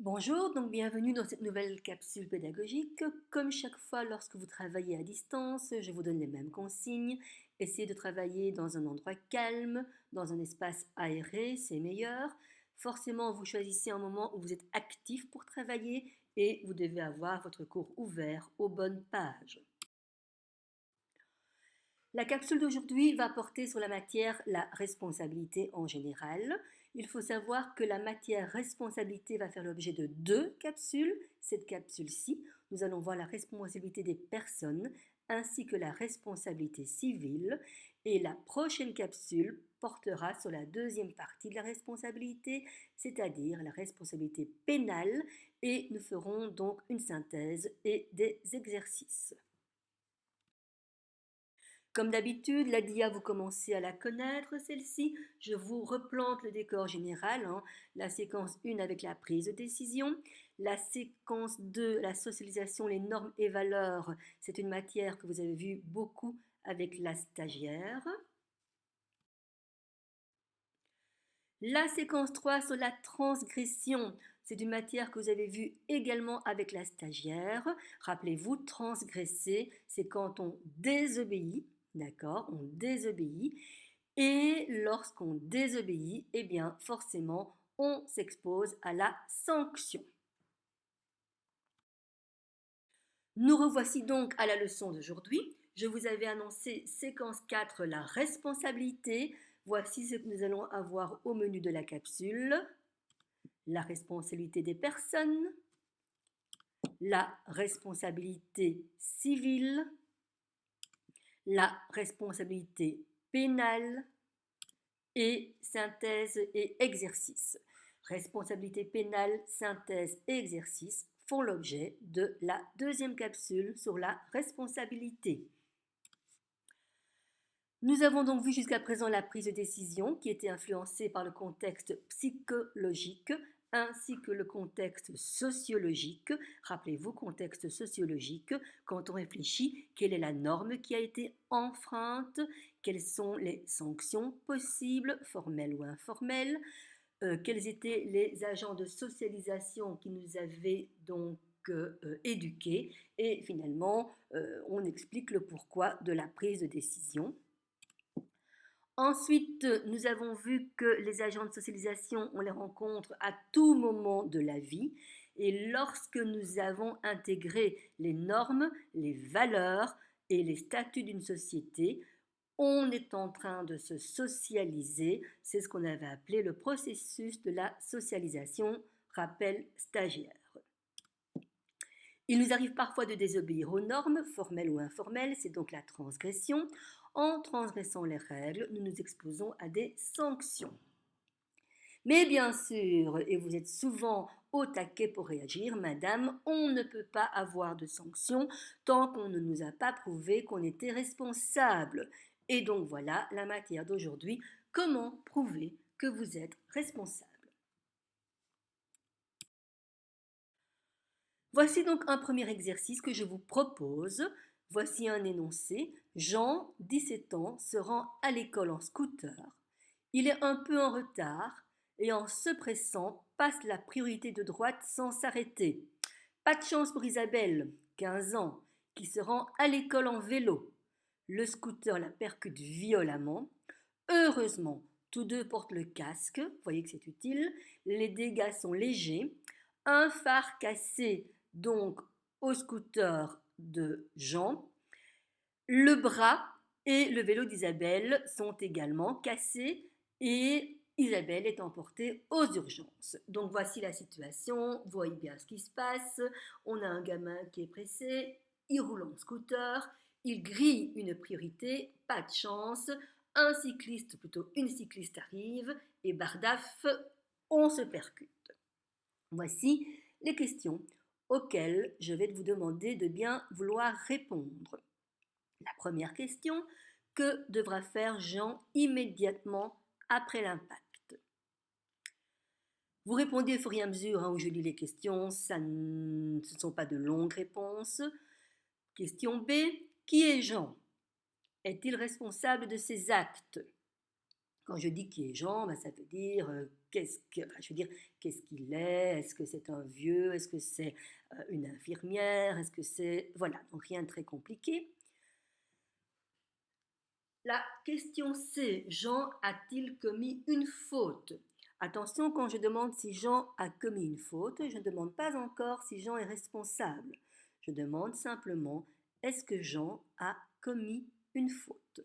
Bonjour, donc bienvenue dans cette nouvelle capsule pédagogique. Comme chaque fois lorsque vous travaillez à distance, je vous donne les mêmes consignes. Essayez de travailler dans un endroit calme, dans un espace aéré, c'est meilleur. Forcément, vous choisissez un moment où vous êtes actif pour travailler et vous devez avoir votre cours ouvert aux bonnes pages. La capsule d'aujourd'hui va porter sur la matière la responsabilité en général. Il faut savoir que la matière responsabilité va faire l'objet de deux capsules. Cette capsule-ci, nous allons voir la responsabilité des personnes ainsi que la responsabilité civile. Et la prochaine capsule portera sur la deuxième partie de la responsabilité, c'est-à-dire la responsabilité pénale. Et nous ferons donc une synthèse et des exercices. Comme d'habitude, la DIA, vous commencez à la connaître, celle-ci. Je vous replante le décor général, hein. La séquence 1 avec la prise de décision. La séquence 2, la socialisation, les normes et valeurs. C'est une matière que vous avez vue beaucoup avec la stagiaire. La séquence 3 sur la transgression. C'est une matière que vous avez vue également avec la stagiaire. Rappelez-vous, transgresser, c'est quand on désobéit. D'accord, on désobéit. Et lorsqu'on désobéit, eh bien forcément, on s'expose à la sanction. Nous revoici donc à la leçon d'aujourd'hui. Je vous avais annoncé séquence 4, la responsabilité. Voici ce que nous allons avoir au menu de la capsule. La responsabilité des personnes, la responsabilité civile, la responsabilité pénale, et synthèse et exercice. Responsabilité pénale, synthèse et exercice font l'objet de la deuxième capsule sur la responsabilité. Nous avons donc vu jusqu'à présent la prise de décision qui était influencée par le contexte psychologique ainsi que le contexte sociologique. Rappelez-vous, contexte sociologique, quand on réfléchit, quelle est la norme qui a été enfreinte, quelles sont les sanctions possibles, formelles ou informelles, quels étaient les agents de socialisation qui nous avaient donc éduqués, et finalement, on explique le pourquoi de la prise de décision. Ensuite, nous avons vu que les agents de socialisation, on les rencontre à tout moment de la vie. Et lorsque nous avons intégré les normes, les valeurs et les statuts d'une société, on est en train de se socialiser. C'est ce qu'on avait appelé le processus de la socialisation, rappel stagiaire. Il nous arrive parfois de désobéir aux normes, formelles ou informelles, c'est donc la transgression. En transgressant les règles, nous nous exposons à des sanctions. Mais bien sûr, et vous êtes souvent au taquet pour réagir, madame, on ne peut pas avoir de sanctions tant qu'on ne nous a pas prouvé qu'on était responsable. Et donc voilà la matière d'aujourd'hui, comment prouver que vous êtes responsable. Voici donc un premier exercice que je vous propose. Voici un énoncé. Jean, 17 ans, se rend à l'école en scooter. Il est un peu en retard et en se pressant passe la priorité de droite sans s'arrêter. Pas de chance pour Isabelle, 15 ans, qui se rend à l'école en vélo. Le scooter la percute violemment. Heureusement, tous deux portent le casque, vous voyez que c'est utile. Les dégâts sont légers. Un phare cassé donc au scooter de Jean. Le bras et le vélo d'Isabelle sont également cassés et Isabelle est emportée aux urgences. Donc voici la situation, vous voyez bien ce qui se passe. On a un gamin qui est pressé, il roule en scooter, il grille une priorité, pas de chance. Un cycliste, plutôt une cycliste arrive et bardaf, on se percute. Voici les questions auxquelles je vais vous demander de bien vouloir répondre. La première question, que devra faire Jean immédiatement après l'impact? Vous répondez au fur et à mesure où je lis les questions, ce ne sont pas de longues réponses. Question B, qui est Jean? Est-il responsable de ses actes? Quand je dis qui est Jean, ben, ça veut dire qu'est-ce qu'il est, est-ce que c'est un vieux, est-ce que c'est une infirmière, est-ce que c'est... Voilà, donc rien de très compliqué. La question C, Jean a-t-il commis une faute? Attention, quand je demande si Jean a commis une faute, je ne demande pas encore si Jean est responsable. Je demande simplement, est-ce que Jean a commis une faute?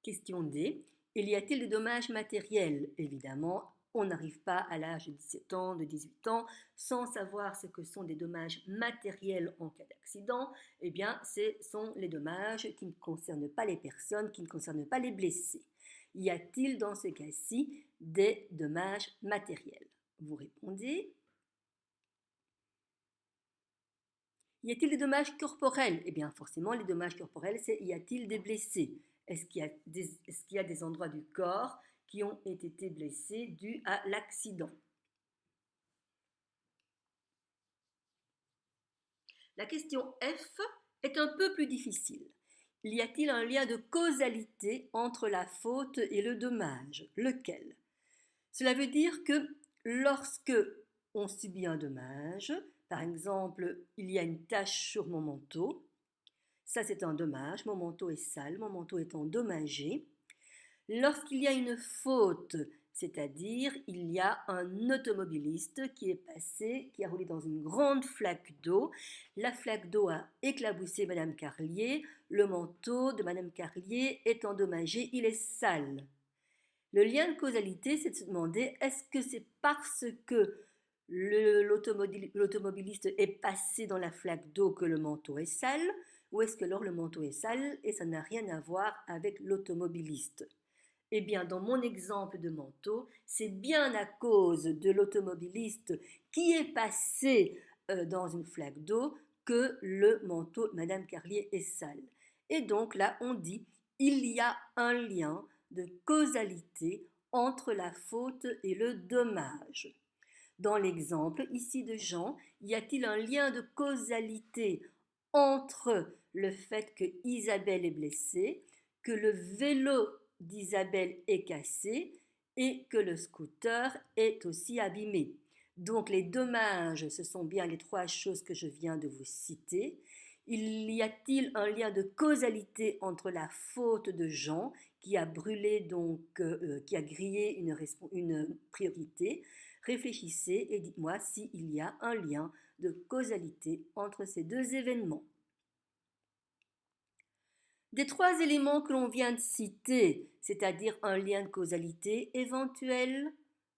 Question D. Il y a-t-il des dommages matériels? Évidemment, on n'arrive pas à l'âge de 17 ans, de 18 ans, sans savoir ce que sont des dommages matériels en cas d'accident. Eh bien, ce sont les dommages qui ne concernent pas les personnes, qui ne concernent pas les blessés. Y a-t-il dans ce cas-ci des dommages matériels? Vous répondez. Y a-t-il des dommages corporels? Eh bien, forcément, les dommages corporels, c'est y a-t-il des blessés? Est-ce qu'il y a des endroits du corps qui ont été blessés dus à l'accident? La question F est un peu plus difficile. Y a-t-il un lien de causalité entre la faute et le dommage? Lequel? Cela veut dire que lorsque on subit un dommage, par exemple, il y a une tache sur mon manteau, ça c'est un dommage, mon manteau est sale, mon manteau est endommagé. Lorsqu'il y a une faute, c'est-à-dire il y a un automobiliste qui est passé, qui a roulé dans une grande flaque d'eau, la flaque d'eau a éclaboussé Madame Carlier, le manteau de Madame Carlier est endommagé, il est sale. Le lien de causalité, c'est de se demander, est-ce que c'est parce que l'automobiliste est passé dans la flaque d'eau que le manteau est sale, ou est-ce que alors le manteau est sale et ça n'a rien à voir avec l'automobiliste? Eh bien, dans mon exemple de manteau, c'est bien à cause de l'automobiliste qui est passé dans une flaque d'eau que le manteau de Madame Carlier est sale. Et donc là, on dit, il y a un lien de causalité entre la faute et le dommage. Dans l'exemple ici de Jean, y a-t-il un lien de causalité entre le fait que Isabelle est blessée, que le vélo d'Isabelle est cassé et que le scooter est aussi abîmé? Donc les dommages, ce sont bien les trois choses que je viens de vous citer. Y a-t-il un lien de causalité entre la faute de Jean qui a brûlé qui a grillé une priorité? Réfléchissez et dites-moi s'il y a un lien de causalité entre ces deux événements. Des trois éléments que l'on vient de citer, c'est-à-dire un lien de causalité éventuel,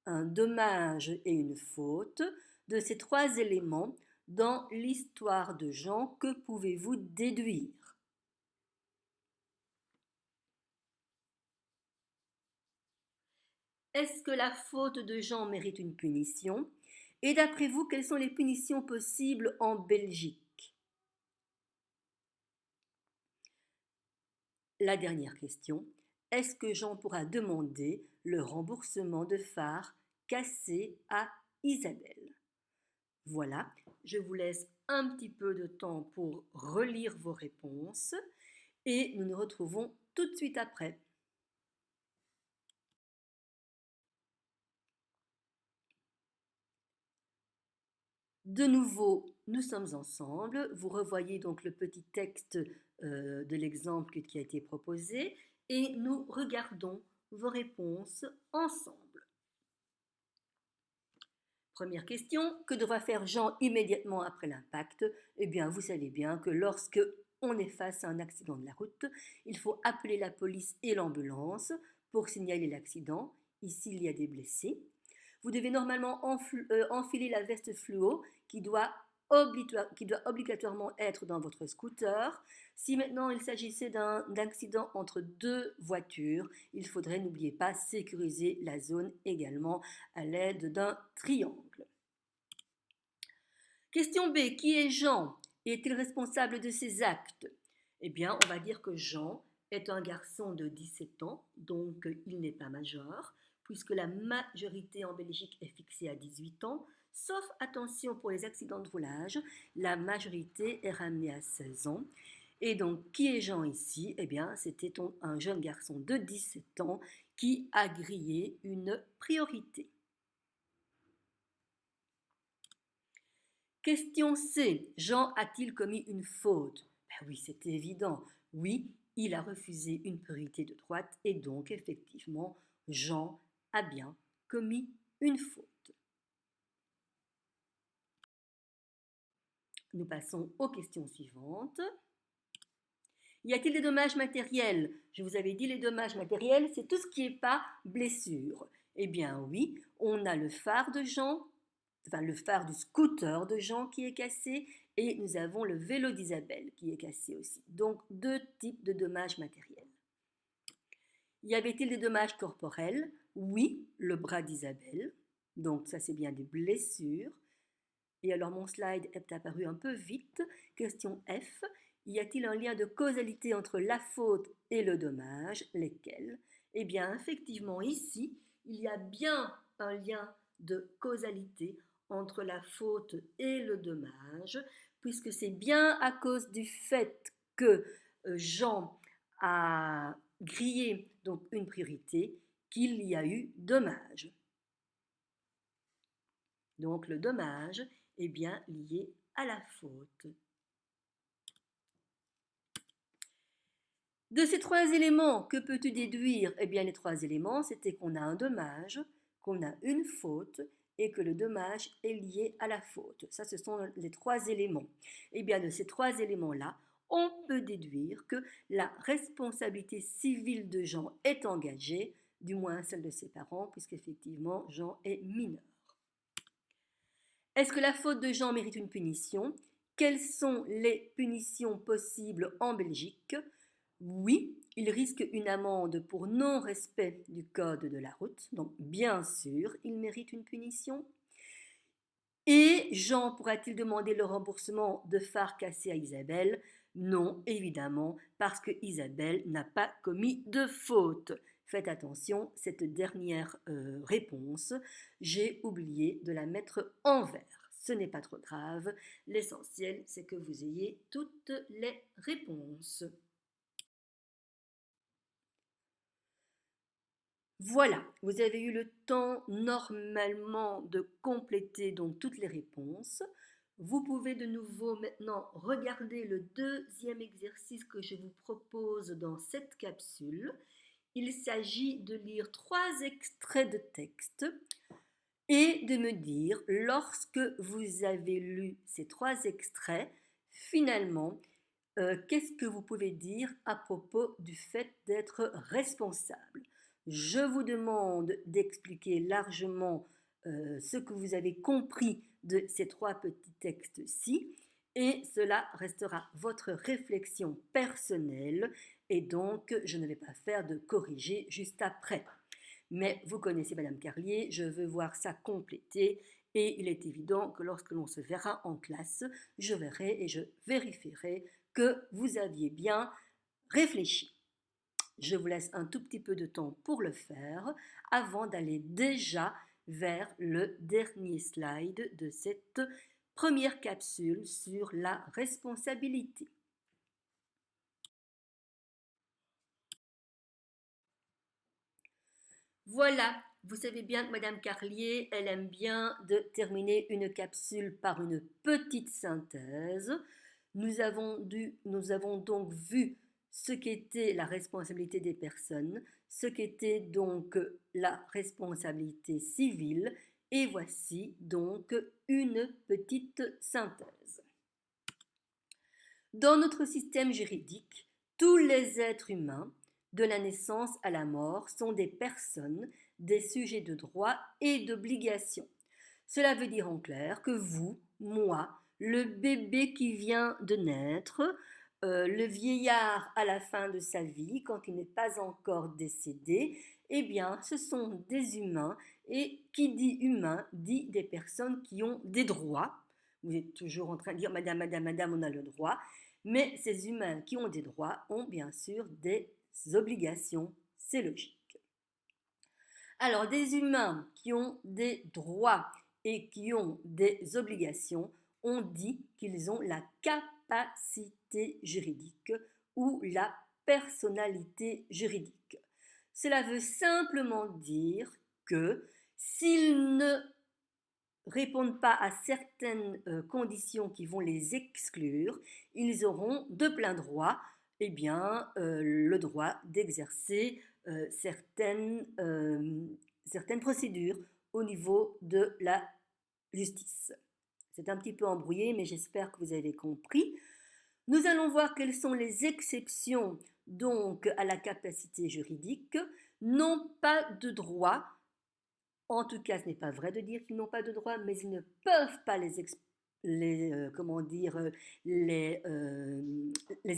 un dommage et une faute, de ces trois éléments, dans l'histoire de Jean, que pouvez-vous déduire? Est-ce que la faute de Jean mérite une punition? Et d'après vous, quelles sont les punitions possibles en Belgique? La dernière question, est-ce que Jean pourra demander le remboursement de phares cassés à Isabelle? Voilà, je vous laisse un petit peu de temps pour relire vos réponses et nous nous retrouvons tout de suite après. De nouveau, nous sommes ensemble. Vous revoyez donc le petit texte de l'exemple qui a été proposé et nous regardons vos réponses ensemble. Première question, que devra faire Jean immédiatement après l'impact? Eh bien, vous savez bien que lorsque on est face à un accident de la route, il faut appeler la police et l'ambulance pour signaler l'accident. Ici, il y a des blessés. Vous devez normalement enfiler la veste fluo qui doit obligatoirement être dans votre scooter. Si maintenant il s'agissait d'un accident entre deux voitures, il faudrait, n'oubliez pas, sécuriser la zone également à l'aide d'un triangle. Question B. Qui est Jean? Est-il responsable de ses actes? Eh bien, on va dire que Jean est un garçon de 17 ans, donc il n'est pas majeur, puisque la majorité en Belgique est fixée à 18 ans, sauf, attention, pour les accidents de roulage, la majorité est ramenée à 16 ans. Et donc, qui est Jean ici? Eh bien, c'était un jeune garçon de 17 ans qui a grillé une priorité. Question C. Jean a-t-il commis une faute? Ben oui, c'est évident. Oui, il a refusé une priorité de droite et donc, effectivement, Jean a bien commis une faute. Nous passons aux questions suivantes. Y a-t-il des dommages matériels? Je vous avais dit les dommages matériels, c'est tout ce qui n'est pas blessure. Eh bien oui, on a le phare de Jean, enfin le phare du scooter de Jean qui est cassé, et nous avons le vélo d'Isabelle qui est cassé aussi. Donc deux types de dommages matériels. Y avait-il des dommages corporels? Oui, le bras d'Isabelle. Donc ça c'est bien des blessures. Et alors mon slide est apparu un peu vite. Question F. Y a-t-il un lien de causalité entre la faute et le dommage? Lesquels? Eh bien, effectivement, ici, il y a bien un lien de causalité entre la faute et le dommage, puisque c'est bien à cause du fait que Jean a grillé donc une priorité qu'il y a eu dommage. Donc le dommage est bien lié à la faute. De ces trois éléments, que peux-tu déduire? Eh bien les trois éléments, c'était qu'on a un dommage, qu'on a une faute et que le dommage est lié à la faute. Ça, ce sont les trois éléments. Eh bien de ces trois éléments-là, on peut déduire que la responsabilité civile de Jean est engagée, du moins celle de ses parents, puisqu'effectivement Jean est mineur. Est-ce que la faute de Jean mérite une punition? Quelles sont les punitions possibles en Belgique? Oui, il risque une amende pour non-respect du code de la route, donc bien sûr, il mérite une punition. Et Jean pourra-t-il demander le remboursement de phares cassés à Isabelle? Non, évidemment, parce que Isabelle n'a pas commis de faute. Faites attention, cette dernière réponse, j'ai oublié de la mettre en vert. Ce n'est pas trop grave, l'essentiel c'est que vous ayez toutes les réponses. Voilà, vous avez eu le temps normalement de compléter donc toutes les réponses. Vous pouvez de nouveau maintenant regarder le deuxième exercice que je vous propose dans cette capsule. Il s'agit de lire 3 extraits de texte et de me dire, lorsque vous avez lu ces 3 extraits, finalement, qu'est-ce que vous pouvez dire à propos du fait d'être responsable? Je vous demande d'expliquer largement ce que vous avez compris de ces 3 petits textes-ci et cela restera votre réflexion personnelle et donc je ne vais pas faire de corriger juste après. Mais vous connaissez Madame Carlier, je veux voir ça complété et il est évident que lorsque l'on se verra en classe, je verrai et je vérifierai que vous aviez bien réfléchi. Je vous laisse un tout petit peu de temps pour le faire avant d'aller déjà vers le dernier slide de cette première capsule sur la responsabilité. Voilà, vous savez bien que Madame Carlier, elle aime bien de terminer une capsule par une petite synthèse. Nous avons donc vu ce qu'était la responsabilité des personnes, ce qu'était donc la responsabilité civile, et voici donc une petite synthèse. Dans notre système juridique, tous les êtres humains, de la naissance à la mort, sont des personnes, des sujets de droits et d'obligations. Cela veut dire en clair que vous, moi, le bébé qui vient de naître, le vieillard à la fin de sa vie, quand il n'est pas encore décédé, eh bien, ce sont des humains, et qui dit humain dit des personnes qui ont des droits. Vous êtes toujours en train de dire madame, madame, madame, on a le droit. Mais ces humains qui ont des droits ont bien sûr des obligations, c'est logique. Alors, des humains qui ont des droits et qui ont des obligations, on dit qu'ils ont la capacité capacité juridique ou la personnalité juridique. Cela veut simplement dire que s'ils ne répondent pas à certaines conditions qui vont les exclure, ils auront de plein droit le droit d'exercer certaines procédures au niveau de la justice. C'est un petit peu embrouillé, mais j'espère que vous avez compris. Nous allons voir quelles sont les exceptions donc à la capacité juridique. N'ont pas de droit. En tout cas, ce n'est pas vrai de dire qu'ils n'ont pas de droit, mais ils ne peuvent pas les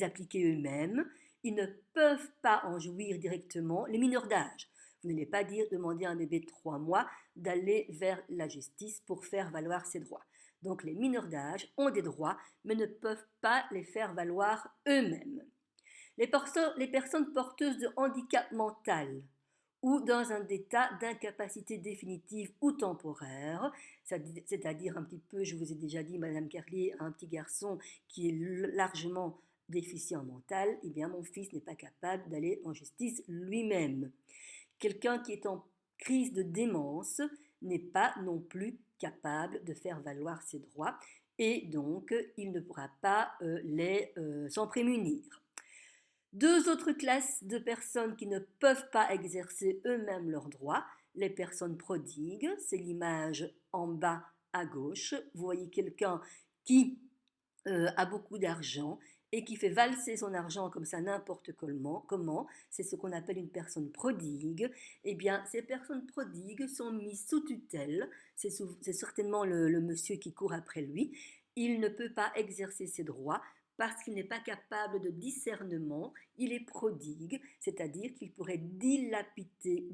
appliquer eux-mêmes. Ils ne peuvent pas en jouir directement. Les mineurs d'âge. Vous n'allez pas demander à un bébé de 3 mois d'aller vers la justice pour faire valoir ses droits. Donc les mineurs d'âge ont des droits, mais ne peuvent pas les faire valoir eux-mêmes. Les personnes porteuses de handicap mental ou dans un état d'incapacité définitive ou temporaire, c'est-à-dire un petit peu, je vous ai déjà dit, Madame Carlier, un petit garçon qui est largement déficient mental, eh bien mon fils n'est pas capable d'aller en justice lui-même. Quelqu'un qui est en crise de démence n'est pas non plus capable de faire valoir ses droits et donc il ne pourra pas s'en prémunir. Deux autres classes de personnes qui ne peuvent pas exercer eux-mêmes leurs droits, les personnes prodigues, c'est l'image en bas à gauche. Vous voyez quelqu'un qui a beaucoup d'argent et qui fait valser son argent comme ça n'importe comment, c'est ce qu'on appelle une personne prodigue. Eh bien, ces personnes prodigues sont mises sous tutelle, c'est certainement le monsieur qui court après lui. Il ne peut pas exercer ses droits parce qu'il n'est pas capable de discernement, il est prodigue, c'est-à-dire qu'il pourrait dilapider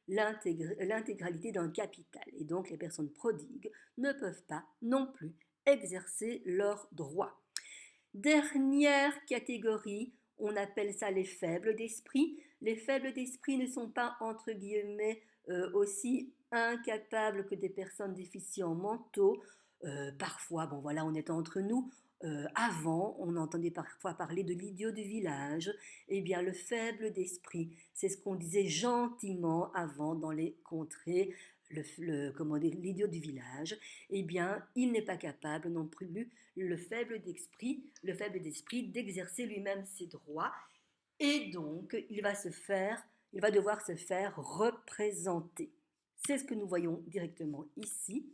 l'intégralité d'un capital. Et donc les personnes prodigues ne peuvent pas non plus exercer leurs droits. Dernière catégorie, on appelle ça les faibles d'esprit. Les faibles d'esprit ne sont pas, entre guillemets, aussi incapables que des personnes déficients mentaux. Parfois, bon voilà, on est entre nous. Avant, on entendait parfois parler de l'idiot du village. Eh bien, le faible d'esprit, c'est ce qu'on disait gentiment avant dans les contrées, l'idiot du village. Eh bien, il n'est pas capable non plus, le faible d'esprit d'exercer lui-même ses droits. Et donc, il va devoir se faire représenter. C'est ce que nous voyons directement ici.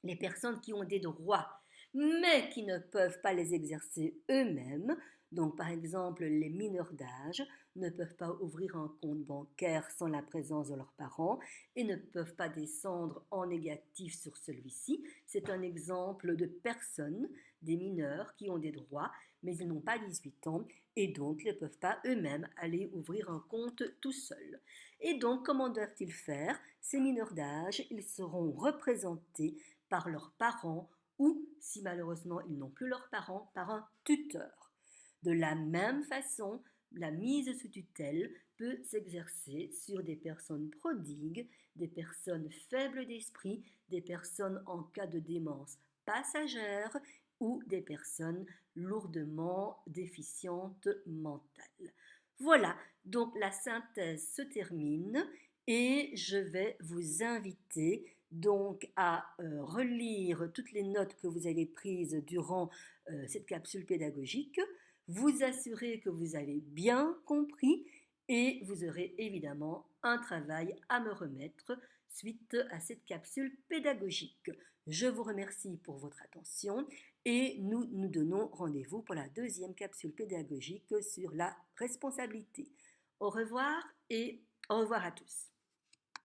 Les personnes qui ont des droits mais qui ne peuvent pas les exercer eux-mêmes. Donc par exemple, les mineurs d'âge ne peuvent pas ouvrir un compte bancaire sans la présence de leurs parents et ne peuvent pas descendre en négatif sur celui-ci. C'est un exemple de personnes, des mineurs qui ont des droits, mais ils n'ont pas 18 ans et donc ne peuvent pas eux-mêmes aller ouvrir un compte tout seuls. Et donc, comment doivent-ils faire? Ces mineurs d'âge, ils seront représentés par leurs parents ou, si malheureusement ils n'ont plus leurs parents, par un tuteur. De la même façon, la mise sous tutelle peut s'exercer sur des personnes prodigues, des personnes faibles d'esprit, des personnes en cas de démence passagère ou des personnes lourdement déficientes mentales. Voilà, donc la synthèse se termine et je vais vous inviter donc à relire toutes les notes que vous avez prises durant cette capsule pédagogique, vous assurer que vous avez bien compris et vous aurez évidemment un travail à me remettre suite à cette capsule pédagogique. Je vous remercie pour votre attention et nous nous donnons rendez-vous pour la deuxième capsule pédagogique sur la responsabilité. Au revoir et au revoir à tous.